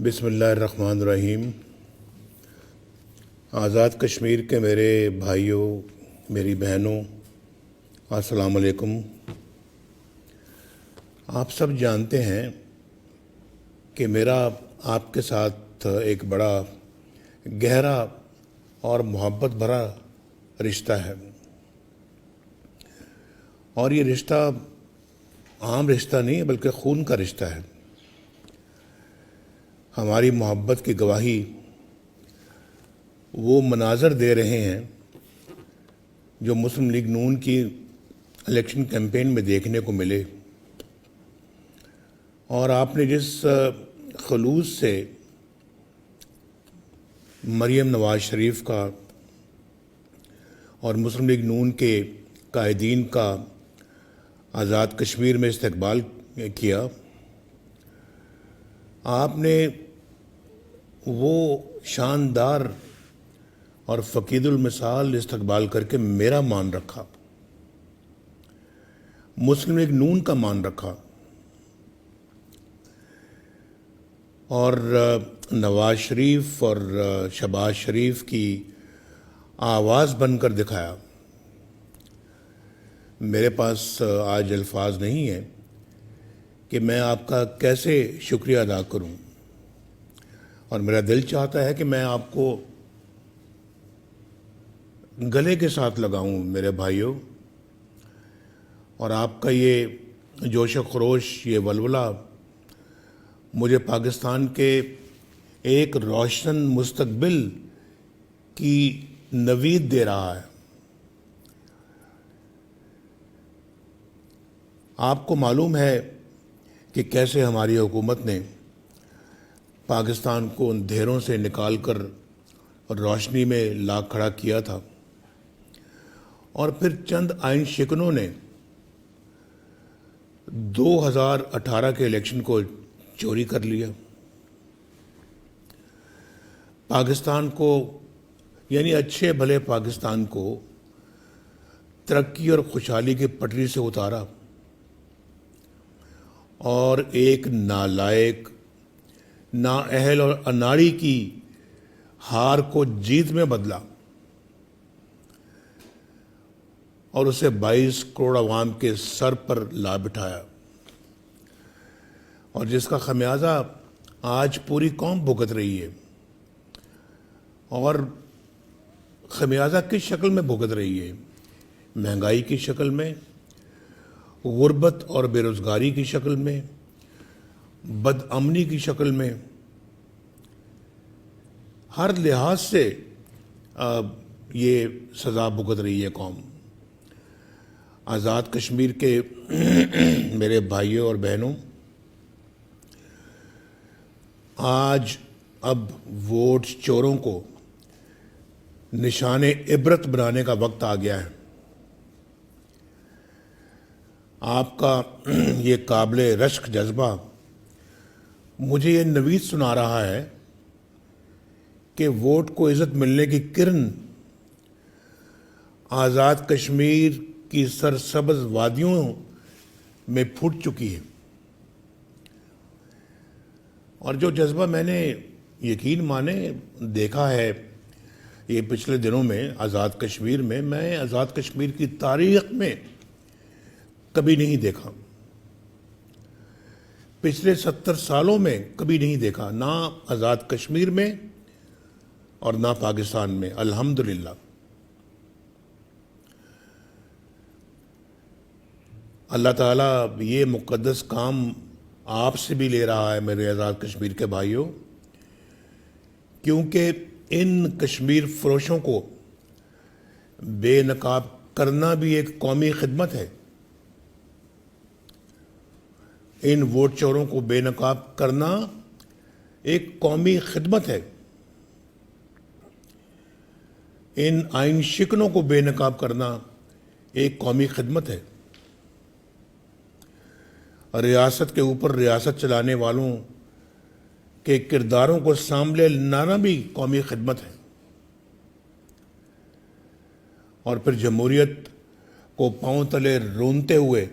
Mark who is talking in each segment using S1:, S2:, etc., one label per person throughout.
S1: بسم اللہ الرحمن الرحیم۔ آزاد کشمیر کے میرے بھائیوں، میری بہنوں، السلام علیکم۔ آپ سب جانتے ہیں کہ میرا آپ کے ساتھ ایک بڑا گہرا اور محبت بھرا رشتہ ہے، اور یہ رشتہ عام رشتہ نہیں ہے بلکہ خون کا رشتہ ہے۔ ہماری محبت کی گواہی وہ مناظر دے رہے ہیں جو مسلم لیگ نون کی الیکشن کیمپین میں دیکھنے کو ملے، اور آپ نے جس خلوص سے مریم نواز شریف کا اور مسلم لیگ نون کے قائدین کا آزاد کشمیر میں استقبال کیا، آپ نے وہ شاندار اور فقید المثال استقبال کر کے میرا مان رکھا، مسلم لیگ نون کا مان رکھا، اور نواز شریف اور شہباز شریف کی آواز بن کر دکھایا۔ میرے پاس آج الفاظ نہیں ہیں کہ میں آپ کا کیسے شکریہ ادا کروں، اور میرا دل چاہتا ہے کہ میں آپ کو گلے کے ساتھ لگاؤں میرے بھائیوں، اور آپ کا یہ جوش و خروش، یہ ولولہ مجھے پاکستان کے ایک روشن مستقبل کی نوید دے رہا ہے۔ آپ کو معلوم ہے کہ کیسے ہماری حکومت نے پاکستان کو اندھیروں سے نکال کر روشنی میں لا کھڑا کیا تھا، اور پھر چند آئین شکنوں نے 2018 کے الیکشن کو چوری کر لیا۔ پاکستان کو، یعنی اچھے بھلے پاکستان کو، ترقی اور خوشحالی کی پٹری سے اتارا، اور ایک نالائق، نااہل اور اناڑی کی ہار کو جیت میں بدلا، اور اسے 22 کروڑ عوام کے سر پر لا بٹھایا، اور جس کا خمیازہ آج پوری قوم بھگت رہی ہے۔ اور خمیازہ کس شکل میں بھگت رہی ہے؟ مہنگائی کی شکل میں، غربت اور بے روزگاری کی شکل میں، بد امنی کی شکل میں، ہر لحاظ سے یہ سزا بھگت رہی ہے قوم۔ آزاد کشمیر کے میرے بھائیوں اور بہنوں، آج اب ووٹ چوروں کو نشان عبرت بنانے کا وقت آ گیا ہے۔ آپ کا یہ قابل رشک جذبہ مجھے یہ نوید سنا رہا ہے کہ ووٹ کو عزت ملنے کی کرن آزاد کشمیر کی سرسبز وادیوں میں پھوٹ چکی ہے، اور جو جذبہ میں نے یقین مانے دیکھا ہے یہ پچھلے دنوں میں آزاد کشمیر میں آزاد کشمیر کی تاریخ میں کبھی نہیں دیکھا، پچھلے 70 سالوں میں کبھی نہیں دیکھا، نہ آزاد کشمیر میں اور نہ پاکستان میں، الحمدللہ۔ اللہ تعالیٰ یہ مقدس کام آپ سے بھی لے رہا ہے میرے آزاد کشمیر کے بھائیوں، کیونکہ ان کشمیر فروشوں کو بے نقاب کرنا بھی ایک قومی خدمت ہے۔ ان ووٹ چوروں کو بے نقاب کرنا ایک قومی خدمت ہے، ان آئین شکنوں کو بے نقاب کرنا ایک قومی خدمت ہے۔ ریاست کے اوپر ریاست چلانے والوں کے کرداروں کو سامنے لانا بھی قومی خدمت ہے، اور پھر جمہوریت کو پاؤں تلے رونتے ہوئے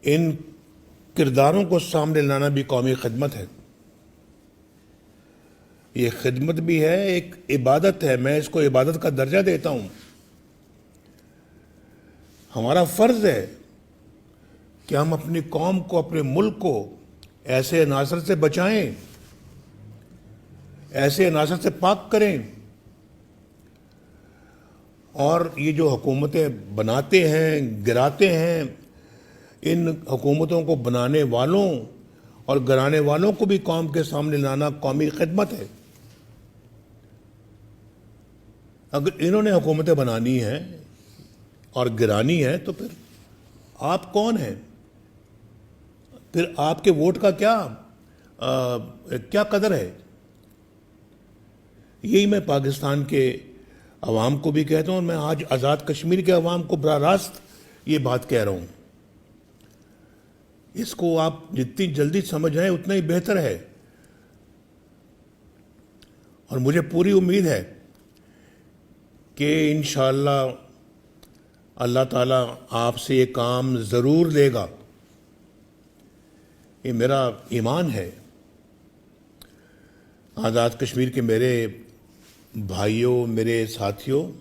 S1: ان کرداروں کو سامنے لانا بھی قومی خدمت ہے۔ یہ خدمت بھی ہے، ایک عبادت ہے، میں اس کو عبادت کا درجہ دیتا ہوں۔ ہمارا فرض ہے کہ ہم اپنی قوم کو، اپنے ملک کو ایسے عناصر سے بچائیں، ایسے عناصر سے پاک کریں، اور یہ جو حکومتیں بناتے ہیں، گراتے ہیں، ان حکومتوں کو بنانے والوں اور گرانے والوں کو بھی قوم کے سامنے لانا قومی خدمت ہے۔ اگر انہوں نے حکومتیں بنانی ہیں اور گرانی ہے تو پھر آپ کون ہیں؟ پھر آپ کے ووٹ کا کیا قدر ہے؟ یہی میں پاکستان کے عوام کو بھی کہتا ہوں، اور میں آج آزاد کشمیر کے عوام کو براہ راست یہ بات کہہ رہا ہوں۔ اس کو آپ جتنی جلدی سمجھ آئیں اتنا ہی بہتر ہے، اور مجھے پوری امید ہے کہ انشاءاللہ اللہ تعالیٰ آپ سے یہ کام ضرور لے گا، یہ میرا ایمان ہے۔ آزاد کشمیر کے میرے بھائیوں، میرے ساتھیوں،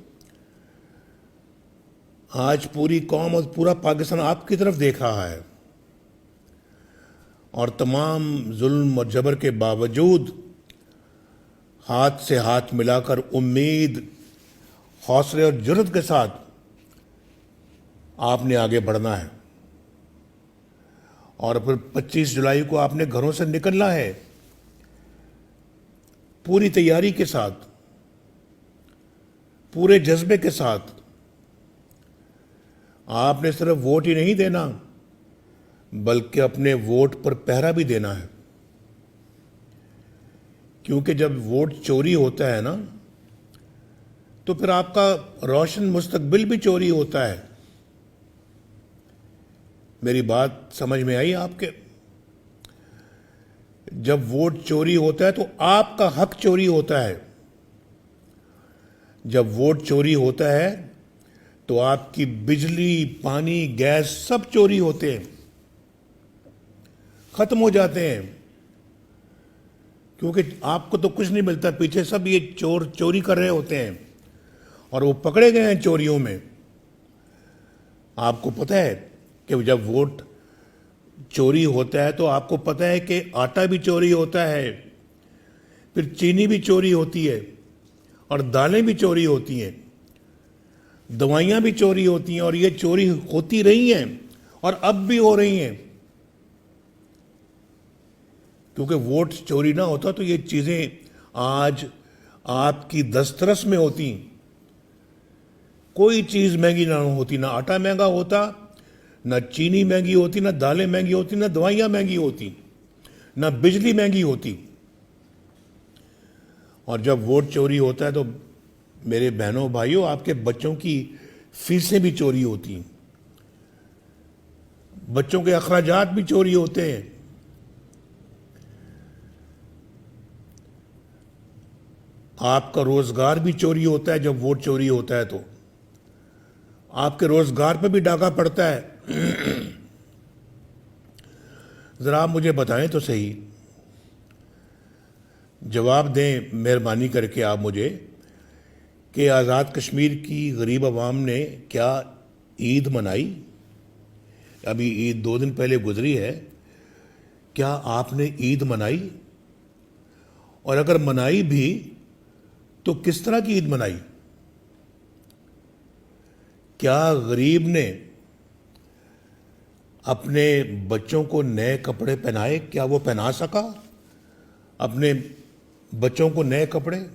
S1: آج پوری قوم اور پورا پاکستان آپ کی طرف دیکھ رہا ہے، اور تمام ظلم اور جبر کے باوجود ہاتھ سے ہاتھ ملا کر امید، حوصلے اور جرأت کے ساتھ آپ نے آگے بڑھنا ہے، اور پھر 25 جولائی کو آپ نے گھروں سے نکلنا ہے پوری تیاری کے ساتھ، پورے جذبے کے ساتھ۔ آپ نے صرف ووٹ ہی نہیں دینا بلکہ اپنے ووٹ پر پہرا بھی دینا ہے، کیونکہ جب ووٹ چوری ہوتا ہے نا تو پھر آپ کا روشن مستقبل بھی چوری ہوتا ہے۔ میری بات سمجھ میں آئی آپ کے؟ جب ووٹ چوری ہوتا ہے تو آپ کا حق چوری ہوتا ہے، جب ووٹ چوری ہوتا ہے تو آپ کی بجلی، پانی، گیس سب چوری ہوتے ہیں، ختم ہو جاتے ہیں، کیونکہ آپ کو تو کچھ نہیں ملتا، پیچھے سب یہ چوری کر رہے ہوتے ہیں، اور وہ پکڑے گئے ہیں چوریوں میں۔ آپ کو پتہ ہے کہ جب ووٹ چوری ہوتا ہے تو آپ کو پتہ ہے کہ آٹا بھی چوری ہوتا ہے، پھر چینی بھی چوری ہوتی ہے، اور دالیں بھی چوری ہوتی ہیں، دوائیاں بھی چوری ہوتی ہیں، اور یہ چوری ہوتی رہی ہیں اور اب بھی ہو رہی ہیں، کیونکہ ووٹ چوری نہ ہوتا تو یہ چیزیں آج آپ کی دسترس میں ہوتی، کوئی چیز مہنگی نہ ہوتی، نہ آٹا مہنگا ہوتا، نہ چینی مہنگی ہوتی، نہ دالیں مہنگی ہوتی، نہ دوائیاں مہنگی ہوتی، نہ بجلی مہنگی ہوتی۔ اور جب ووٹ چوری ہوتا ہے تو میرے بہنوں بھائیوں، آپ کے بچوں کی فیسیں بھی چوری ہوتی ہیں، بچوں کے اخراجات بھی چوری ہوتے ہیں، آپ کا روزگار بھی چوری ہوتا ہے۔ جب ووٹ چوری ہوتا ہے تو آپ کے روزگار پہ بھی ڈاکہ پڑتا ہے۔ ذرا آپ مجھے بتائیں تو صحیح، جواب دیں مہربانی کر کے آپ مجھے، کہ آزاد کشمیر کی غریب عوام نے کیا عید منائی؟ ابھی عید 2 دن پہلے گزری ہے، کیا آپ نے عید منائی؟ اور اگر منائی بھی تو کس طرح کی عید منائی؟ کیا غریب نے اپنے بچوں کو نئے کپڑے پہنائے؟ کیا وہ پہنا سکا اپنے بچوں کو نئے کپڑے؟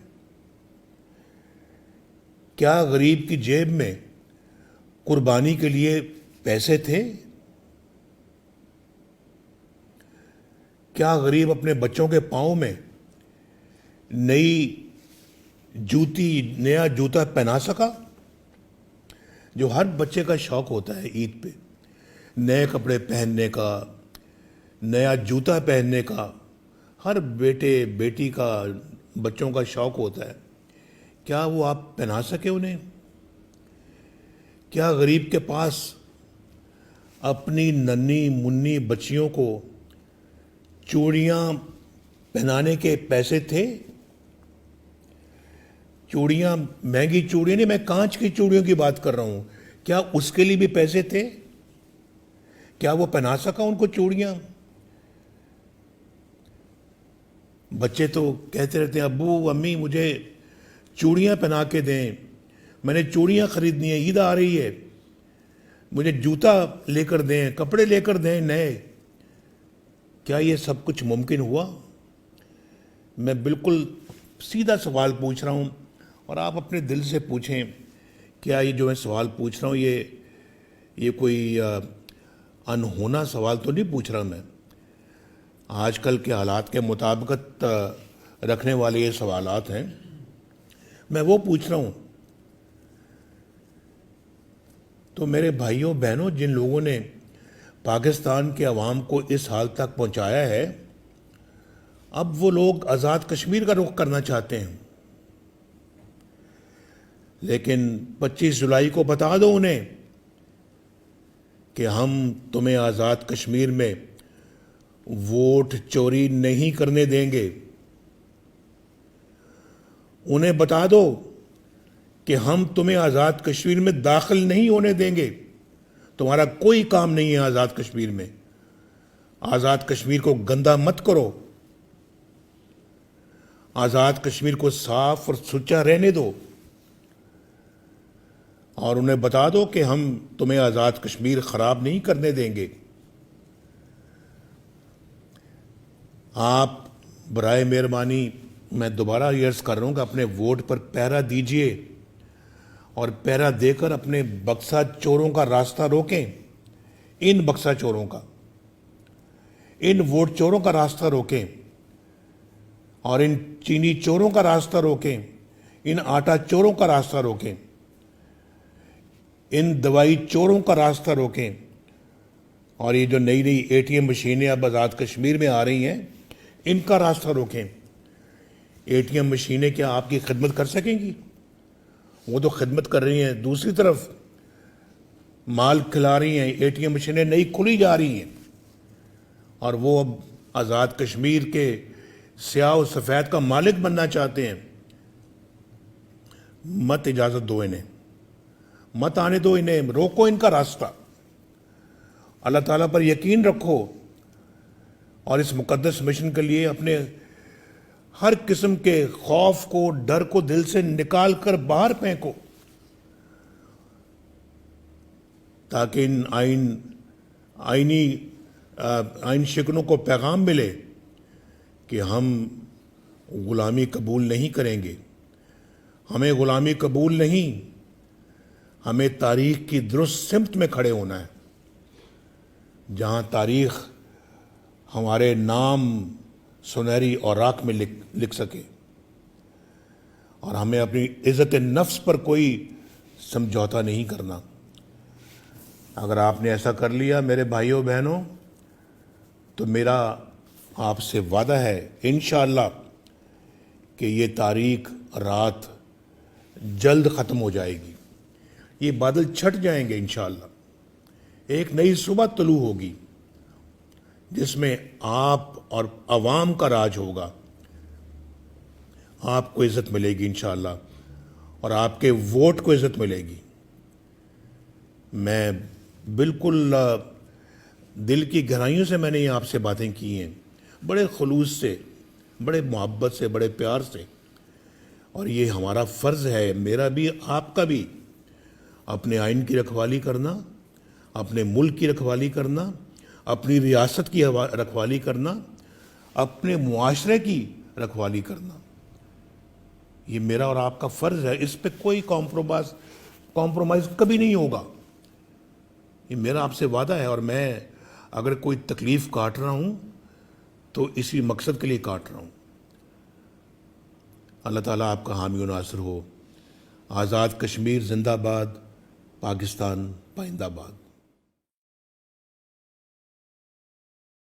S1: کیا غریب کی جیب میں قربانی کے لیے پیسے تھے؟ کیا غریب اپنے بچوں کے پاؤں میں نیا جوتا پہنا سکا؟ جو ہر بچے کا شوق ہوتا ہے عید پہ، نئے کپڑے پہننے کا، نیا جوتا پہننے کا، ہر بیٹے بیٹی کا، بچوں کا شوق ہوتا ہے۔ کیا وہ آپ پہنا سکے انہیں؟ کیا غریب کے پاس اپنی ننھی منی بچیوں کو چوڑیاں پہنانے کے پیسے تھے؟ چوڑیاں، مہنگی چوڑیاں نہیں، میں کانچ کی چوڑیوں کی بات کر رہا ہوں. کیا اس کے لیے بھی پیسے تھے؟ کیا وہ پہنا سکا ان کو چوڑیاں؟ بچے تو کہتے رہتے ہیں ابو امی مجھے چوڑیاں پہنا کے دیں، میں نے چوڑیاں خریدنی ہیں، عید آ رہی ہے، مجھے جوتا لے کر دیں، کپڑے لے کر دیں نئے. کیا یہ سب کچھ ممکن ہوا؟ میں بالکل سیدھا سوال پوچھ رہا ہوں، اور آپ اپنے دل سے پوچھیں. کیا یہ جو میں سوال پوچھ رہا ہوں یہ کوئی انہونا سوال تو نہیں پوچھ رہا میں. آج کل کے حالات کے مطابقت رکھنے والے یہ سوالات ہیں. میں وہ پوچھ رہا ہوں. تو میرے بھائیوں بہنوں، جن لوگوں نے پاکستان کے عوام کو اس حال تک پہنچایا ہے، اب وہ لوگ آزاد کشمیر کا رخ کرنا چاہتے ہیں. لیکن 25 جولائی کو بتا دو انہیں کہ ہم تمہیں آزاد کشمیر میں ووٹ چوری نہیں کرنے دیں گے. انہیں بتا دو کہ ہم تمہیں آزاد کشمیر میں داخل نہیں ہونے دیں گے. تمہارا کوئی کام نہیں ہے آزاد کشمیر میں. آزاد کشمیر کو گندا مت کرو. آزاد کشمیر کو صاف اور سچا رہنے دو. اور انہیں بتا دو کہ ہم تمہیں آزاد کشمیر خراب نہیں کرنے دیں گے. آپ برائے مہربانی، میں دوبارہ عرض کر رہا ہوں کہ اپنے ووٹ پر پہرا دیجئے، اور پہرا دے کر اپنے بکسا چوروں کا راستہ روکیں. ان بکسا چوروں کا، ان ووٹ چوروں کا راستہ روکیں، اور ان چینی چوروں کا راستہ روکیں، ان آٹا چوروں کا راستہ روکیں، ان دوائی چوروں کا راستہ روکیں. اور یہ جو نئی نئی اے ٹی ایم مشینیں اب آزاد کشمیر میں آ رہی ہیں، ان کا راستہ روکیں. اے ٹی ایم مشینیں کیا آپ کی خدمت کر سکیں گی؟ وہ تو خدمت کر رہی ہیں، دوسری طرف مال کھلا رہی ہیں. اے ٹی ایم مشینیں نئی کھلی جا رہی ہیں، اور وہ اب آزاد کشمیر کے سیاہ و سفید کا مالک بننا چاہتے ہیں. مت اجازت دو انہیں، مت آنے دو انہیں، روکو ان کا راستہ. اللہ تعالیٰ پر یقین رکھو، اور اس مقدس مشن کے لیے اپنے ہر قسم کے خوف کو، ڈر کو دل سے نکال کر باہر پھینکو، تاکہ ان آئین شکنوں کو پیغام ملے کہ ہم غلامی قبول نہیں کریں گے. ہمیں غلامی قبول نہیں. ہمیں تاریخ کی درست سمت میں کھڑے ہونا ہے، جہاں تاریخ ہمارے نام سنہری اوراق میں لکھ سکے. اور ہمیں اپنی عزت نفس پر کوئی سمجھوتا نہیں کرنا. اگر آپ نے ایسا کر لیا میرے بھائیوں بہنوں، تو میرا آپ سے وعدہ ہے انشاءاللہ کہ یہ تاریخ رات جلد ختم ہو جائے گی. یہ بادل چھٹ جائیں گے انشاءاللہ. ایک نئی صبح طلوع ہوگی جس میں آپ اور عوام کا راج ہوگا. آپ کو عزت ملے گی انشاءاللہ، اور آپ کے ووٹ کو عزت ملے گی. میں بالکل دل کی گہرائیوں سے میں نے یہ آپ سے باتیں کی ہیں، بڑے خلوص سے، بڑے محبت سے، بڑے پیار سے. اور یہ ہمارا فرض ہے، میرا بھی آپ کا بھی، اپنے آئین کی رکھوالی کرنا، اپنے ملک کی رکھوالی کرنا، اپنی ریاست کی رکھوالی کرنا، اپنے معاشرے کی رکھوالی کرنا. یہ میرا اور آپ کا فرض ہے. اس پہ کوئی کمپرومائز کبھی نہیں ہوگا. یہ میرا آپ سے وعدہ ہے، اور میں اگر کوئی تکلیف کاٹ رہا ہوں تو اسی مقصد کے لیے کاٹ رہا ہوں. اللہ تعالیٰ آپ کا حامی و ناصر ہو. آزاد کشمیر زندہ باد، پاکستان پائندہ باد.